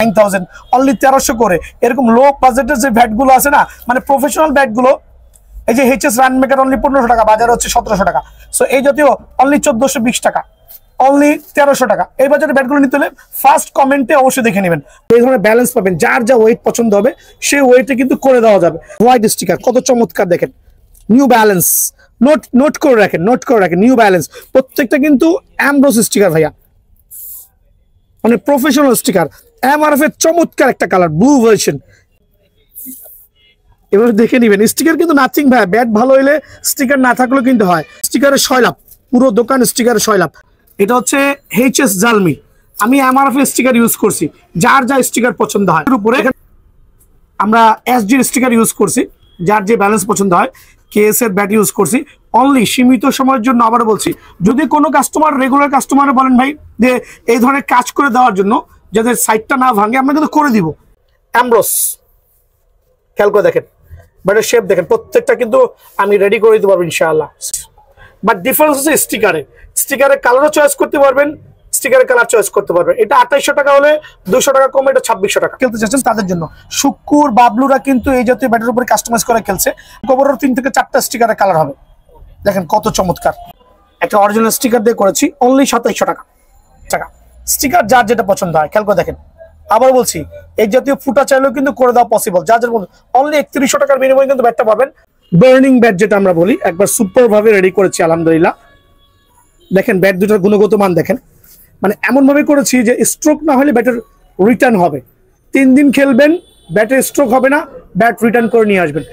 9000 only 1300 করে। এরকম লো বাজেটের যে ব্যাটগুলো আছে না, মানে প্রফেশনাল ব্যাটগুলো, এই যে এইচএস রানমেকার অনলি 1500 টাকা, বাজারে হচ্ছে 1700 টাকা। সো এই জাতীয় অনলি 1420 টাকা, অনলি 1300 টাকা। এই বাজারে ব্যাটগুলো নিতে হলে ফার্স্ট কমেন্টে অবশ্যই দেখে নেবেন। এই ধরনের ব্যালেন্স পাবেন, যার যা ওয়েট পছন্দ হবে সেই ওয়েটে কিন্তু করে দেওয়া যাবে। হোয়াইট স্টিকার কত চমৎকার দেখেন, নিউ ব্যালেন্স, নোট করে রাখেন নিউ ব্যালেন্স। প্রত্যেকটা কিন্তু অ্যামব্রোস স্টিকার ভাইয়া, মানে প্রফেশনাল স্টিকার। এমআরএফ এর চমৎকার একটা কালার, ব্লু ভার্সন। এবার দেখে নিবেন, স্টিকার কিন্তু নাথিং ভাই, ব্যাট ভালো হইলে স্টিকার না থাকলেও কিন্তু হয়। স্টিকারের 6 লাভ, পুরো দোকান স্টিকারের 6 লাভ। এটা হচ্ছে এইচএস জালমি, আমি এমআরএফ এর স্টিকার ইউজ করছি, যার যা স্টিকার পছন্দ হয়। এর উপরে আমরা এসজি স্টিকার ইউজ করছি, যার যে ব্যালেন্স পছন্দ হয়। কেএস এর ব্যাট ইউজ করছি অনলি সীমিত সময়ের জন্য। আবার বলছি, যদি কোনো কাস্টমার, রেগুলার কাস্টমার বলেন ভাই যে এই ধরনের কাজ করে দেওয়ার জন্য, যাদের সাইডটা না ভাঙে, আমরা কিন্তু করে দিব। অ্যামব্রোস খেয়াল করে দেখেন, ব্যাটের শেপ দেখেন, প্রত্যেকটা কিন্তু আমি রেডি করে দিতে পারবো ইনশাআল্লাহ। বাট ডিফারেন্স হচ্ছে স্টিকারের কালারও চয়েস করতে পারবেন, স্টিকারের কালার চয়েস করতে পারবেন। এটা 2800 টাকা হলে 200 টাকা কমে এটা 2600 টাকা। খেলতে চাচ্ছেন তাদের জন্য শুক্কুর, বাবলুরা কিন্তু এই জাতীয় ব্যাটের উপরে কাস্টমাইজ করে খেলছে। কবরের 3 থেকে 4টা স্টিকারের কালার হবে, দেখেন কত চমৎকার। একটা অরিজিনাল স্টিকার দিয়ে করেছি, অনলি 2700 টাকা। স্টিকার যার যেটা পছন্দ হয় খেয়াল করে দেখেন। আবার বলছি, এই জাতীয় ফুটা চাইলেও কিন্তু করে দেওয়া পসিবল, যার যার অনলি 3100 টাকার বিনিময়ে কিন্তু ব্যাটটা পাবেন। বার্নিং ব্যাট যেটা আমরা বলি, একবার সুপার ভাবে রেডি করেছি আলহামদুলিল্লাহ। দেখেন ব্যাট দুটোর গুণগত মান দেখেন, মানে এমন ভাবে করেছি যে স্ট্রোক না হলে ব্যাটের রিটার্ন হবে। 3 দিন খেলবেন, ব্যাটের স্ট্রোক হবে না, ব্যাট রিটার্ন করে নিয়ে আসবেন।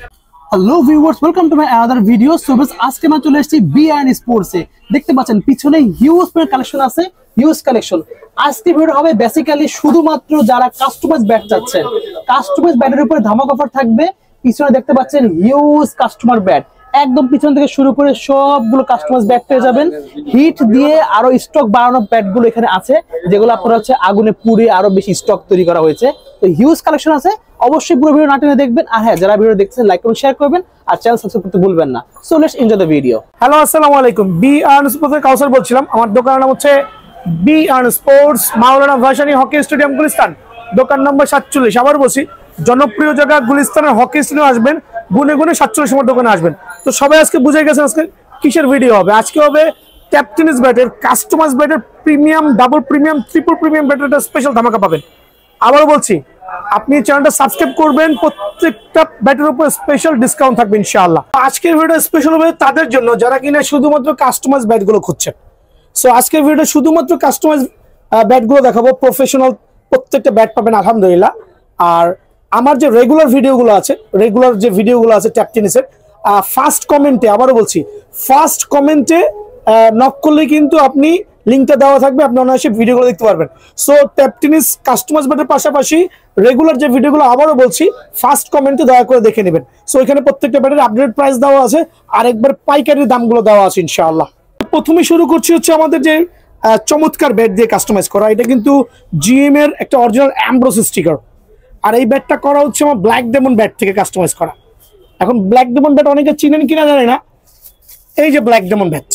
Hello viewers, welcome to my another video. So বেশ, আজকে আমরা চলে এসেছি বিআইএন স্পোর্টস এ। দেখতে পাচ্ছেন পিছনে হিউজ কালেকশন আছে, হিউজ কালেকশন। আজকে ভিডিও হবে বেসিক্যালি শুধুমাত্র যারা কাস্টমাইজ ব্যাট চাচ্ছেন, কাস্টমাইজ ব্যাটের উপরে ধামাক অফার থাকবে। পিছনে দেখতে পাচ্ছেন হিউজ কাস্টমার ব্যাট, একদম পিছন থেকে শুরু করে সবগুলো কাস্টমাইজ ব্যাট পেয়ে যাবেন। হিট দিয়ে আরো স্টক বাড়ানো ব্যাট গুলো এখানে আছে, যেগুলো আপনারা হচ্ছে আগুনে পুড়ে আরো বেশি স্টক তৈরি করা হয়েছে। তো হিউজ কালেকশন আছে, অবশ্যই পুরো ভিডিও না টেনে দেখবেন। আর হ্যাঁ, যারা ভিডিও দেখছেন লাইক করুন, শেয়ার করবেন, আর চ্যানেল সাবস্ক্রাইব করতে ভুলবেন না। So let's enjoy the video. Hello, আসসালামু আলাইকুম। বিআইএন স্পোর্টসের কাউসার বলছিলাম। আমার দোকানের নাম হচ্ছে বিআইএন স্পোর্টস, মাওলানা ভাসানী হকি স্টেডিয়াম, গুলিস্তান, দোকান নম্বর 47। আবার বলছি, জনপ্রিয় জায়গা গুলিস্তানের হকি স্টেডিয়াম আসবেন, গুনে 47 নম্বর দোকানে আসবেন। তো সবাই আজকে বুঝে গেছেন আজকে কিসের ভিডিও হবে। আজকে হবে ট্যাপ টেনিস ব্যাটের, কাস্টমাইজ ব্যাটের premium, double premium, triple premium ব্যাটের একটা স্পেশাল ধামাকা পাবেন। আবার বলছি, আপনি চ্যানেলটা সাবস্ক্রাইব করবেন, প্রত্যেকটা ব্যাটের উপর স্পেশাল ডিসকাউন্ট থাকবে ইনশাআল্লাহ। আজকের ভিডিওটা স্পেশাল হবে তাদের জন্য যারা কিনা শুধুমাত্র কাস্টমাইজ ব্যাটগুলো খুঁজছেন। সো আজকের ভিডিওটা শুধুমাত্র কাস্টমাইজ ব্যাটগুলো দেখাবো, প্রফেশনাল প্রত্যেকটা ব্যাট পাবেন আলহামদুলিল্লাহ। আর আমার যে রেগুলার ভিডিওগুলো আছে ট্যাপ টেনিসের, ফার্স্ট কমেন্টে, আবারও বলছি, ফার্স্ট কমেন্টে নক করলে কিন্তু আপনি লিঙ্কটা দেওয়া থাকবে, আপনি অনায়াসে ভিডিওগুলো দেখতে পারবেন। সো ট্যাপ টেনিস কাস্টমাইজ ব্যাটের পাশাপাশি রেগুলার যে ভিডিওগুলো, আবারও বলছি, ফার্স্ট কমেন্টে দয়া করে দেখে নেবেন। সো এখানে প্রত্যেকটা ব্যাটের আপডেট প্রাইস দেওয়া আছে, আর একবার পাইকারি দামগুলো দেওয়া আছে ইনশাআল্লাহ। প্রথমে শুরু করছি হচ্ছে আমাদের যে চমৎকার ব্যাট দিয়ে কাস্টমাইজ করা। এটা কিন্তু জিএম এর একটা অরিজিনাল অ্যামব্রোস স্টিকার, আর এই ব্যাটটা করা হচ্ছে আমার ব্ল্যাক ডেমন ব্যাট থেকে কাস্টমাইজ করা। এখন ব্ল্যাক ডেমন ব্যাট অনেকে চিনেন কিনা জানি না, এই যে ব্ল্যাক ডেমন ব্যাট,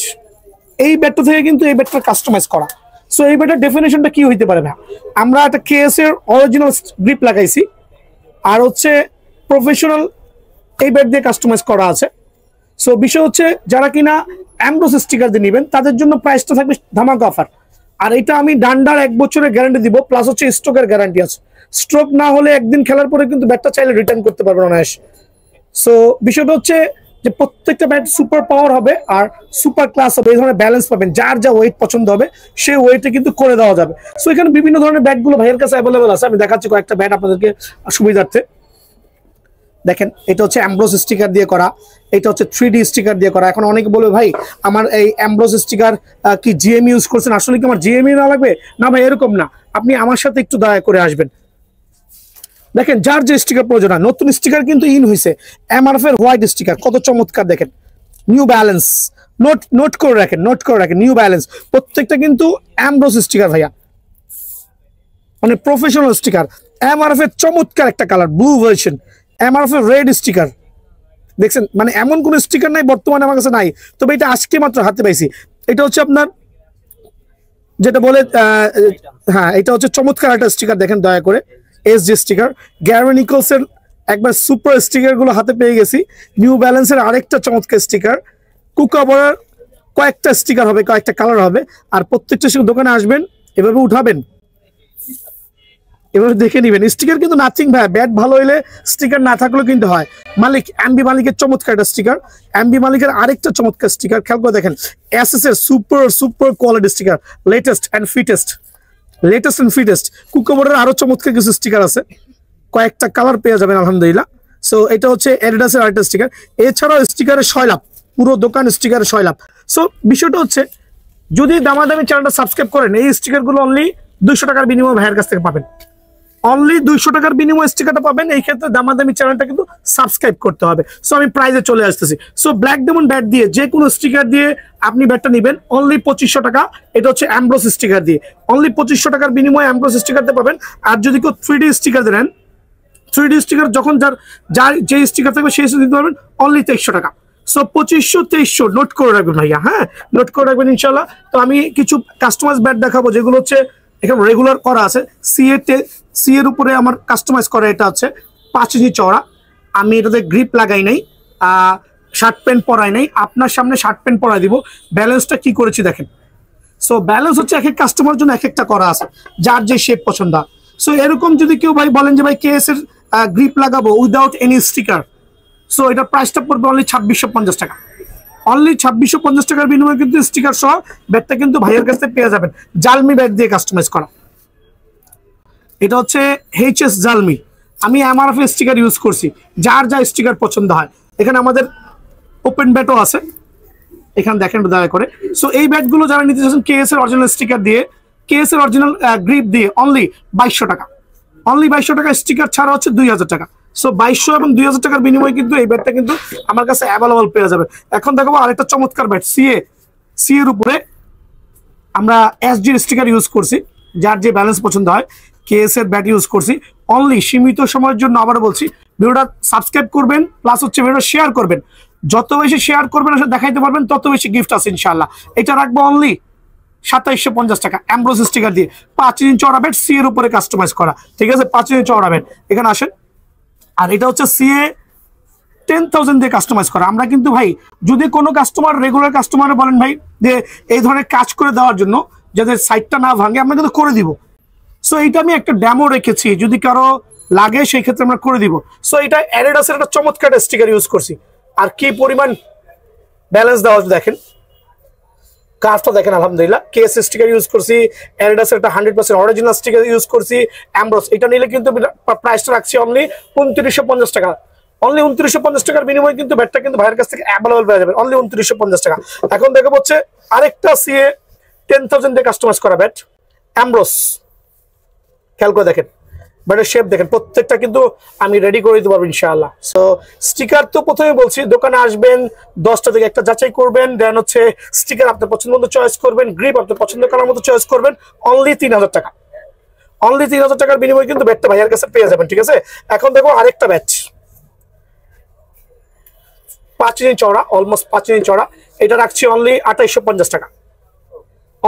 এই ব্যাটটা থেকে কিন্তু এই ব্যাটটা কাস্টমাইজ করা। সো এই ব্যাটের ডেফিনেশনটা কি হইতে পারে ভাই? আমরা একটা কেএস এর অরিজিনাল গ্রিপ লাগাইছি, আর হচ্ছে প্রফেশনাল এই ব্যাট দিয়ে কাস্টমাইজ করা আছে। সো বিষয় হচ্ছে, যারা কিনা অ্যামব্রোস স্টিকার দিয়ে নেবেন তাদের জন্য প্রাইসটা থাকবে ধামাকা অফার। আর এটা আমি ডান্ডার 1 বছরের গ্যারান্টি দিব, প্লাস হচ্ছে স্ট্রোকের গ্যারান্টি আছে। স্ট্রোক না হলে একদিন খেলার পরে কিন্তু ব্যাটটা চাইলে রিটার্ন করতে পারবেন অনায়াসে। সো বিষয়টা হচ্ছে যে প্রত্যেকটা ব্যাট সুপার পাওয়ার হবে আর সুপার ক্লাস হবে। এই ধরনের ব্যালেন্স পাবেন, যার যা ওয়েট পছন্দ হবে সেই ওয়েটে কিন্তু করে দেওয়া যাবে। সো এখানে বিভিন্ন ধরনের ব্যাটগুলো ভাইয়ের কাছে অ্যাভেলেবল আছে, আমি দেখাচ্ছি কয়েকটা ব্যাট আপনাদেরকে সুবিধার্থে। দেখেন, এটা হচ্ছে অ্যামব্রোস স্টিকার দিয়ে করা, এটা হচ্ছে 3D স্টিকার দিয়ে করা। এখন অনেকে বলবে, ভাই আমার এই অ্যামব্রোস স্টিকার কি জিএম ইউজ করছেন, আসলে কি আমার জিএমই না লাগবে? না ভাই, এরকম না, আপনি আমার সাথে একটু দয়া করে আসবেন। দেখেন, যার যে স্টিকার প্রয়োজন হয়, নতুন স্টিকার কিন্তু ইন হয়েছে, এমআরএফ এর হোয়াইট স্টিকার কত চমৎকার দেখেন, নিউ ব্যালেন্স, নোট করে রাখেন নিউ ব্যালেন্স। প্রত্যেকটা কিন্তু অ্যামব্রোস স্টিকার ভাইয়া, মানে প্রফেশনাল স্টিকার। এমআরএফ এর চমৎকার একটা কালার, ব্লু ভার্সন, এমআরএফ এর রেড স্টিকার দেখছেন। মানে এমন কোন স্টিকার নাই বর্তমানে আমার কাছে নাই, তবে এটা আজকে মাত্র হাতে পাইছি। এটা হচ্ছে আপনার যেটা বলে, হ্যাঁ, এটা হচ্ছে চমৎকার একটা স্টিকার, দেখেন দয়া করে। এসজি স্টিকার, গ্যারি নিকলসের একবার সুপার স্টিকার গুলো হাতে পেয়ে গেছি, নিউ ব্যালেন্সের আরেকটা চমৎকার স্টিকার, কুকাবরার কয়েকটা স্টিকার হবে, কয়েকটা কালার হবে। আর প্রত্যেকটা দোকানে আসবেন, এভাবে উঠাবেন, এভাবে দেখে নিবেন। স্টিকার কিন্তু নাথিং ভাই, ব্যাট ভালো হইলে স্টিকার না থাকলেও কিন্তু হয়। মালিক এমবি মালিকের চমৎকার একটা স্টিকার, এমবি মালিকের আরেকটা চমৎকার স্টিকার, খেয়াল করে দেখেন। এসএস এর super quality sticker, latest and fittest. কুকাবরের আরো চমৎকার কিছু স্টিকার আছে, কয়েকটা কালার পেয়ে যাবেন আলহামদুলিল্লাহ। সো এটা হচ্ছে অ্যাডিডাসের আরেকটা স্টিকার। এছাড়াও স্টিকারের 6 লাভ, পুরো দোকান স্টিকারের 6 লাভ। সো বিষয়টা হচ্ছে, যদি দামাদামি চ্যানেলটা সাবস্ক্রাইব করেন, এই স্টিকারগুলো অনলি 200 টাকার বিনিময়ে ভাইয়ের কাছ থেকে পাবেন। অনলি 200 টাকার বিনিময়ে স্টিকারটা পাবেন। এই ক্ষেত্রে দামাদামি চ্যানেলটা কিন্তু সাবস্ক্রাইব করতে হবে। সো আমি প্রাইজে চলে আসতেছি। সো ব্ল্যাক ডায়মন্ড ব্যাট দিয়ে যে কোনো স্টিকার দিয়ে আপনি ব্যাটটা নেবেন অনলি 2500 টাকা। এটা হচ্ছে অ্যামব্রোস স্টিকার দিয়ে অনলি 2500 টাকার বিনিময়ে অ্যামব্রোস স্টিকারতে পাবেন। আর যদি কেউ 3D স্টিকার দেন, 3D স্টিকার যখন যার যে স্টিকার থাকবে সেই দিতে পারবেন অনলি 2300 টাকা। সো 2500 নোট করে রাখবেন ভাইয়া, হ্যাঁ নোট করে রাখবেন ইনশাল্লাহ। তো আমি কিছু কাস্টমাইজ ব্যাট দেখাবো, যেগুলো হচ্ছে এখানে রেগুলার করা আছে। সি এর উপরে আমার কাস্টমাইজ করা, এটা হচ্ছে 5 ইঞ্চি চওড়া। আমি এটাতে গ্রিপ লাগাই নাই, শার্ট প্যান্ট পরাই নাই, আপনার সামনে শার্ট প্যান্ট পরাই দিব। ব্যালেন্সটা কি করেছি দেখেন। সো ব্যালেন্স হচ্ছে এক এক কাস্টমার জন্য এক একটা করা আছে, যার যে শেপ পছন্দ হয়। সো এরকম যদি কেউ ভাই বলেন যে ভাই কেএস এর গ্রিপ লাগাবো উইদাউট এনি স্টিকার, সো এটা প্রাইসটা পড়বে অনলি 2650 টাকা। অনলি 2650 টাকার বিনিময়ে কিন্তু স্টিকার সহ ব্যাটটা কিন্তু ভাইয়ের কাছে পেয়ে যাবেন। জালমি ব্যাট দিয়ে কাস্টমাইজ করা, এটা হচ্ছে এইচএস জালমি। আমি এমআরএফ স্টিকার ইউজ করছি, যার যা স্টিকার পছন্দ হয়। এখানে আমাদের ওপেন ব্যাটও আছে, এখানে দেখেন দয়া করে। সো এই ব্যাটগুলো যারা নিতে চাচ্ছেন কেএস এর অরিজিনাল স্টিকার দিয়ে, কেএস এর অরিজিনাল গ্রিপ দিয়ে অনলি 2200 টাকা। অনলি 2200 টাকা, স্টিকার ছাড়া হচ্ছে 2000 টাকা। সো 2200 এবং 2000 টাকার বিনিময়ে কিন্তু এই ব্যাটটা কিন্তু আমার কাছে অ্যাভেলেবল পেয়ে যাবে। এখন দেখাবো আরেকটা চমৎকার ব্যাট, সি এর উপরে আমরা এসজি স্টিকার ইউজ করছি, যার যে ব্যালেন্স পছন্দ হয়। কেএস এর ব্যাট ইউজ করছি অনলি সীমিত সময়ের জন্য। আবার বলছি, ভিডিওটা সাবস্ক্রাইব করবেন, প্লাস হচ্ছে ভিডিওটা শেয়ার করবেন। যত বেশি শেয়ার করবেন আসলে দেখাইতে পারবেন, তত বেশি গিফট আছে ইনশাআল্লাহ। এটা রাখবো অনলি 2750 টাকা অ্যামব্রোস স্টিকার দিয়ে। 5 ইঞ্চি চওড়া ব্যাট, সি এর উপরে কাস্টমাইজ করা, ঠিক আছে? 5 ইঞ্চি চওড়া ব্যাট, এখানে আসেন। আর এটা হচ্ছে সিএ 10,000 দিয়ে কাস্টমাইজ করা। আমরা কিন্তু ভাই, যদি কোনো কাস্টমার রেগুলার কাস্টমার বলেন ভাই যে এই ধরনের কাজ করে দেওয়ার জন্য, যাদের সাইডটা না ভাঙে, আমরা কিন্তু করে দিব। সো এইটা আমি একটা ডেমো রেখেছি, যদি কারো লাগে সেই ক্ষেত্রে আমরা করে দিব। সো এটা অ্যাডিডাসের একটা চমৎকার স্টিকার ইউজ করছি। আর কি পরিমাণ ব্যালেন্স দেওয়া দেখেন, কাজটা দেখেন আলহামদুলিল্লাহ। কেএস স্টিকার ইউজ করছি, অ্যাডিডাসের একটা 100% অরিজিনাল স্টিকার ইউজ করছি, অ্যামব্রোস। এটা নিলে কিন্তু প্রাইসটা রাখছি অনলি 2950 টাকা। অনলি 2950 টাকার বিনিময়ে কিন্তু ব্যাটটা কিন্তু ভাইয়ের কাছ থেকে অ্যাভেলেবল পেয়ে যাবেন অনলি 2950 টাকা। এখন দেখা হচ্ছে আরেকটা সিএ 10,000 দিয়ে কাস্টমাইজ করা ব্যাট, অ্যামব্রোস। খেয়াল করে দেখেন ব্যাটের শেপ দেখেন, প্রত্যেকটা কিন্তু আমি রেডি করে দিতে পারবো ইনশাআল্লাহ। সো স্টিকার তো প্রথমে বলছি, দোকানে আসবেন 10টা থেকে একটা যাচাই করবেন, দেন হচ্ছে স্টিকার আপনার পছন্দ মতো চয়েস করবেন, গ্রিপ আপনার পছন্দ করার মতো চয়েস করবেন। অনলি 3000 টাকা, অনলি 3000 টাকার বিনিময়ে কিন্তু ব্যাটটা ভাইয়ের কাছে পেয়ে যাবেন, ঠিক আছে? এখন দেখো আরেকটা ব্যাট, 5 ইঞ্চি চওড়া, অলমোস্ট 5 ইঞ্চি চওড়া। এটা রাখছি অনলি 2850 টাকা।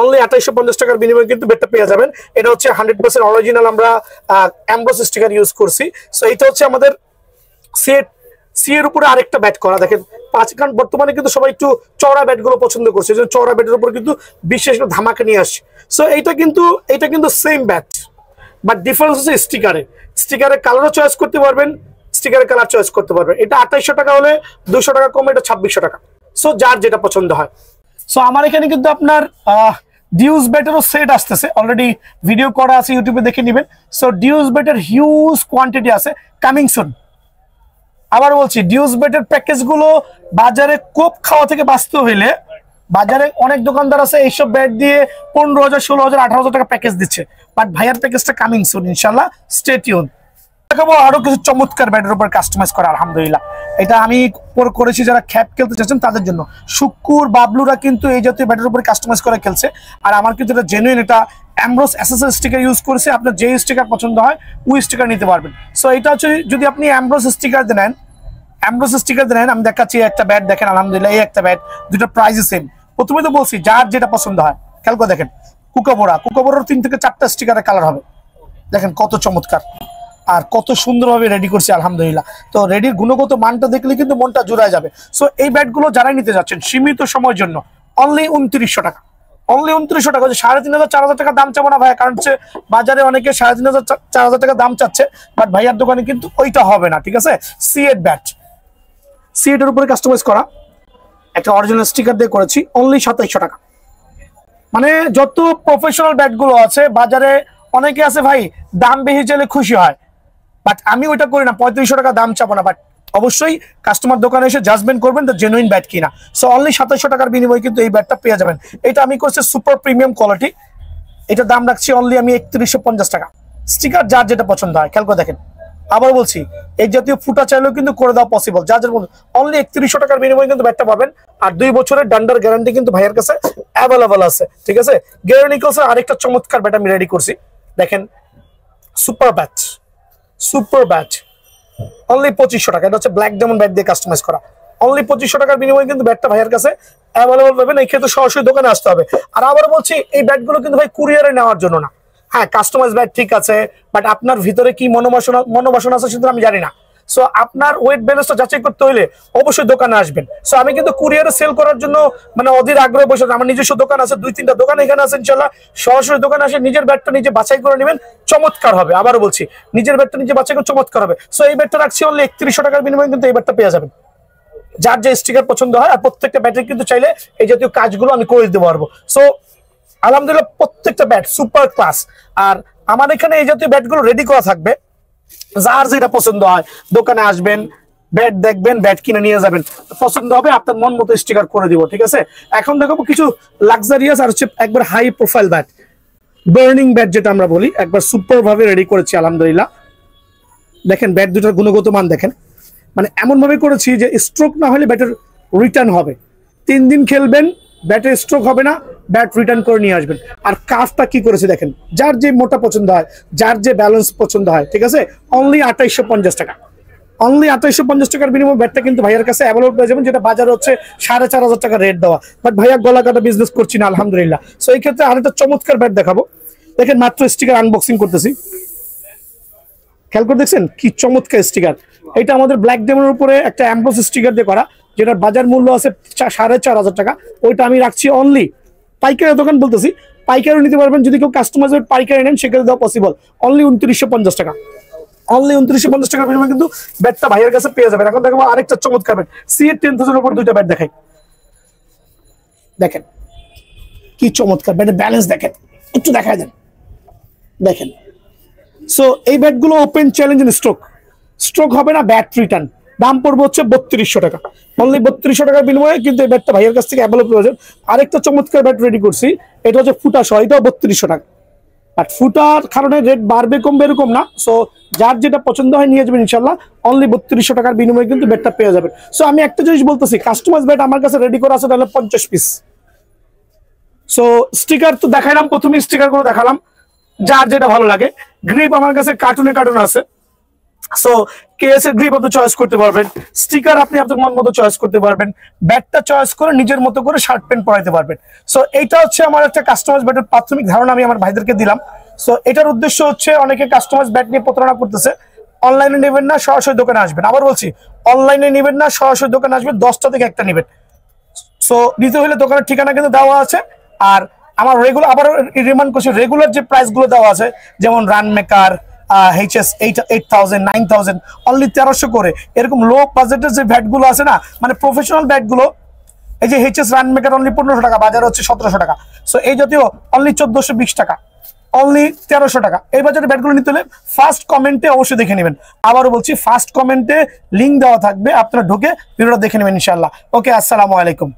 অনলি 2850 টাকার বিনিময়ে কিন্তু ব্যাটটা পেয়ে যাবেন। এটা হচ্ছে 100% অরিজিনাল, আমরা অ্যামব্রোস স্টিকার ইউজ করছি। সো এটা হচ্ছে আমাদের সি এর উপরে আরেকটা ব্যাট করা, দেখেন 5। কারণ বর্তমানে কিন্তু সবাই একটু চওড়া ব্যাটগুলো পছন্দ করছে, এই জন্য চওড়া ব্যাটের উপর কিন্তু বিশেষ একটা ধামাকা নিয়ে আসছে। সো এটা কিন্তু সেম ব্যাট, বাট ডিফারেন্স হচ্ছে স্টিকারের কালারও চয়েস করতে পারবেন, স্টিকারের কালার চয়েস করতে পারবেন। এটা 2800 টাকা হলে 200 টাকা কমে এটা 2600 টাকা। সো যার যেটা পছন্দ হয়। সো আমার এখানে কিন্তু আপনার ডিউস ব্যাটেরও সেট আসতেছে, অলরেডি ভিডিও করা আছে, ইউটিউবে দেখে নেবেন। সো ডিউস ব্যাটের হিউজ কোয়ান্টিটি আছে, কামিং সুন। আবার বলছি, ডিউস ব্যাটের প্যাকেজগুলো বাজারে কোপ খাওয়া থেকে বাঁচতে হইলে, বাজারে অনেক দোকানদার আছে এইসব ব্যাট দিয়ে 15,000, 16,000, 18,000 টাকা প্যাকেজ দিচ্ছে, বাট ভাইয়ার প্যাকেজটা কামিং সুন ইনশাআল্লাহ, স্টে টিউন। দেখাবো আরো কিছু চমৎকার ব্যাটের উপর কাস্টমাইজ করা আলহামদুলিল্লাহ। এটা আমি করেছি যারা খ্যাপ খেলতে চাচ্ছেন তাদের জন্য। শুক্কুর, বাবলুরা কিন্তু এই জাতীয় ব্যাটের উপরে কাস্টমাইজ করে খেলছে। আর আমার কিন্তু এটা জেনুইন, এটা অ্যামব্রোস এসএসএল স্টিকার ইউজ করেছে। আপনার যে স্টিকার পছন্দ হয় ওই স্টিকার নিতে পারবেন। সো এটা হচ্ছে, যদি আপনি অ্যামব্রোস স্টিকার দেন, আমি দেখাচ্ছি একটা ব্যাট দেখেন আলহামদুলিল্লাহ। এই একটা ব্যাট, দুটো প্রাইস সেম। প্রথমে তো বলছি যার যেটা পছন্দ হয়। খেয়াল করে দেখেন, কুকাবোরার 3 থেকে 4টা স্টিকারের কালার হবে, দেখেন কত চমৎকার। আর কত সুন্দরভাবে রেডি করছি আলহামদুলিল্লাহ। তো রেডির গুণগত মানটা দেখলে কিন্তু মনটা জুড়ায় যাবে। সো এই ব্যাটগুলো যারাই নিতে যাচ্ছেন সীমিত সময়ের জন্য অনলি 2900 টাকা, অনলি 2900 টাকা। 3500 4000 টাকা দাম চাবো না ভাইয়া, কারণ হচ্ছে বাজারে অনেকে 3500 4000 টাকা দাম চাচ্ছে, বাট ভাইয়ার দোকানে কিন্তু ওইটা হবে না, ঠিক আছে। সিএড ব্যাট, সিএড এর উপরে কাস্টমাইজ করা একটা অরিজিনাল স্টিকার দিয়ে করেছি, অনলি 2700 টাকা। মানে যত প্রফেশনাল ব্যাটগুলো আছে বাজারে, অনেকে আছে ভাই দাম বেশি চাইলে খুশি হয়, বাট আমি ওইটা করি না। 3500 টাকা দাম চাবো না, বাট অবশ্যই কাস্টমার দোকানে এসে জাজমেন্ট করবেন তো জেনুইন ব্যাট কিনা। সো অনলি 2700 টাকার বিনিময়ে কিন্তু এই ব্যাটটা পেয়ে যাবেন। এটা আমি করছি সুপার প্রিমিয়াম কোয়ালিটি, এটা দাম রাখছি অনলি আমি 3150 টাকা। স্টিকার যার যেটা পছন্দ হয়, খেয়াল করে দেখেন। আবার বলছি, এই জাতীয় ফুটা চাইলেও কিন্তু করে দেওয়া পসিবল, যার যার মধ্যে অনলি 3100 টাকার বিনিময়ে কিন্তু ব্যাটটা পাবেন। আর 2 বছরের ডান্ডার গ্যারান্টি কিন্তু ভাইয়ের কাছে অ্যাভেলেবল আছে, ঠিক আছে। গ্যারি নিকলসের আরেকটা চমৎকার ব্যাট আমি রেডি করছি, দেখেন super bat, super bat only 2500 টাকা। এটা হচ্ছে ব্ল্যাক ডায়মন্ড ব্যাট দিয়ে কাস্টমাইজ করা, অনলি 2500 টাকার বিনিময়ে কিন্তু ব্যাটটা ভাইয়ের কাছে অ্যাভেলেবল পাবেন। এই ক্ষেত্রে সরাসরি দোকানে আসতে হবে। আর আবার বলছি, এই ব্যাটগুলো কিন্তু ভাই কুরিয়ারে নেওয়ার জন্য না। হ্যাঁ, কাস্টমাইজ ব্যাট ঠিক আছে, বাট আপনার ভিতরে কি মনোবাসনা আছে সেটা আমি জানি না। সো আপনার ওয়েট ব্যালেন্সটা যাচাই করতে হলে অবশ্যই দোকানে আসবেন। সো আমি কিন্তু কুরিয়ারে সেল করার জন্য মানে অধীর আগ্রহে বসে, আমার নিজস্ব দোকান আছে, 2-3টা দোকান এখানে আছে ইনশাআল্লাহ। সরাসরি দোকানে আসে নিজের ব্যাটটা নিজে বাছাই করে নেবেন, চমৎকার হবে। আবারও বলছি, নিজের ব্যাটটা নিজে বাছাই করে চমৎকার হবে। সো এই ব্যাটটা রাখছি অনলি 3100 টাকার বিনিময়ে কিন্তু এই ব্যাটটা পেয়ে যাবেন, যার যে স্টিকার পছন্দ হয়। আর প্রত্যেকটা ব্যাটে কিন্তু চাইলে এই জাতীয় কাজগুলো আমি করে দিতে পারবো। সো আলহামদুলিল্লাহ প্রত্যেকটা ব্যাট সুপার ক্লাস। আর আমার এখানে এই জাতীয় ব্যাটগুলো রেডি করা থাকবে, যার যেটা পছন্দ হয় দোকানে আসবেন, ব্যাট দেখবেন, ব্যাট কিনে নিয়ে যাবেন, পছন্দ হবে আপনার মন মতো স্টিকার করে দিব, ঠিক আছে। এখন দেখাবো কিছু লাক্সারিয়াস আর হচ্ছে একবার high profile bat, burning bat যেটা আমরা বলি, একবার সুপার ভাবে রেডি করেছি আলহামদুলিল্লাহ। দেখেন ব্যাট দুটার গুণগত মান দেখেন, মানে এমন ভাবে করেছি যে স্ট্রোক না হলে ব্যাটের রিটার্ন হবে। 3 দিন খেলবেন, ব্যাটের স্ট্রোক হবে না, ব্যাট রিটার্ন করে নিয়ে আসবেন। আর কাফটা কি করেছে দেখেন, যার যে মোটা পছন্দ হয়, যার যে ব্যালেন্স পছন্দ হয়, ঠিক আছে। অনলি 2850 টাকা, অনলি 2850 টাকার বিনিময়ে ব্যাটটা কিন্তু ভাইয়ের কাছে অ্যাভেলেবল পেয়ে যাবেন, যেটা বাজারে হচ্ছে 4500 টাকা রেট দেওয়া। বাট ভাইয়া গলা কাটা বিজনেস করছি না আলহামদুলিল্লাহ। সো এই ক্ষেত্রে আরেকটা চমৎকার ব্যাট দেখাবো, দেখেন মাত্র স্টিকার আনবক্সিং করতেছি, খেয়াল করে দেখছেন কি চমৎকার স্টিকার। এটা আমাদের ব্ল্যাক ডায়মন্ডের উপরে একটা এমব্রস স্টিকার দিয়ে করা, যেটার বাজার মূল্য আছে 4500 টাকা। ওইটা আমি রাখছি অনলি, পাইকারি দোকান বলতেছি, পাইকারি নিতে পারবেন। যদি কেউ কাস্টমাইজ পাইকারি নেন সেক্ষেত্রে দেওয়া পসিবল, অনলি 2950 টাকা, অনলি 2950 টাকার বিনিময়ে কিন্তু ব্যাটটা ভাইয়ের কাছে পেয়ে যাবেন। এখন দেখো আরেকটা চমৎকার ব্যাট, সিএড 10,000 এর উপর 2টা ব্যাট দেখাই, দেখেন কি চমৎকার ব্যাটের ব্যালেন্স দেখেন, একটু দেখায় দেন, দেখেন। সো এই ব্যাটগুলো ওপেন চ্যালেঞ্জ স্ট্রোক, স্ট্রোক হবে না, ব্যাট রিটার্ন। দাম পড়বে হচ্ছে 3200 টাকা, অনলি 3200 টাকার বিনিময়ে কিন্তু এই ব্যাটটা ভাইয়ের কাছ থেকে অ্যাভেলেবল হয়ে যাবে। আরেকটা চমৎকার ব্যাট রেডি করছি, এটা হচ্ছে ফুটা সহ, এটাও 3200 টাকা। বাট ফুটার কারণে রেট বাড়বে কমবে এরকম না। সো যার যেটা পছন্দ হয় নিয়ে যাবেন ইনশাল্লাহ, অনলি 3200 টাকার বিনিময়ে কিন্তু ব্যাটটা পেয়ে যাবেন। সো আমি একটা জিনিস বলতেছি, কাস্টমাইজ ব্যাট আমার কাছে রেডি করা আছে তাহলে 50 পিস। সো স্টিকার তো দেখাইলাম, প্রথমে স্টিকার গুলো দেখালাম, যার যেটা ভালো লাগে। গ্রিপ আমার কাছে কার্টুনে আছে, সো কেএস এর গ্রিপ আপনি চয়েস করতে পারবেন, স্টিকার আপনি আপনার মন মতো চয়েস করতে পারবেন, ব্যাটটা চয়েস করে নিজের মতো করে শার্ট প্যান্ট পরাইতে পারবেন। সো এইটা হচ্ছে আমার একটা কাস্টমাইজ ব্যাটের প্রাথমিক ধারণা আমি আমার ভাইদেরকে দিলাম। সো এটার উদ্দেশ্য হচ্ছে, অনেকে কাস্টমাইজ ব্যাট নিয়ে প্রতারণা করতেছে, অনলাইনে নেবেন না, সরাসরি দোকানে আসবেন। আবার বলছি, অনলাইনে নেবেন না, সরাসরি দোকানে আসবেন, 10টা থেকে একটা নেবেন। সো নিতে হলে দোকানের ঠিকানা কিন্তু দেওয়া আছে। আর আমার রেগুলার, আবার রিমাইন্ড করছি, রেগুলার যে প্রাইস গুলো দেওয়া আছে, যেমন রান মেকার, HS 8000 9000 অনলি 1300 করে, এরকম লো বাজেটের যে ব্যাট গুলো আছে না, মানে প্রফেশনাল ব্যাট গুলো, এই যে HS রান মেকার অনলি 1500 টাকা, বাজারে হচ্ছে 1700 টাকা। সো এই জাতীয় অনলি 1420 টাকা, অনলি 1300 টাকা। এই বাজারে ব্যাটগুলো নিতে হলে ফার্স্ট কমেন্টে অবশ্যই দেখে নেবেন। আবারও বলছি, ফার্স্ট কমেন্টে লিঙ্ক দেওয়া থাকবে, আপনারা ঢুকে ভিডিওটা দেখে নেবেন ইনশাআল্লাহ। ওকে, আসসালামু আলাইকুম।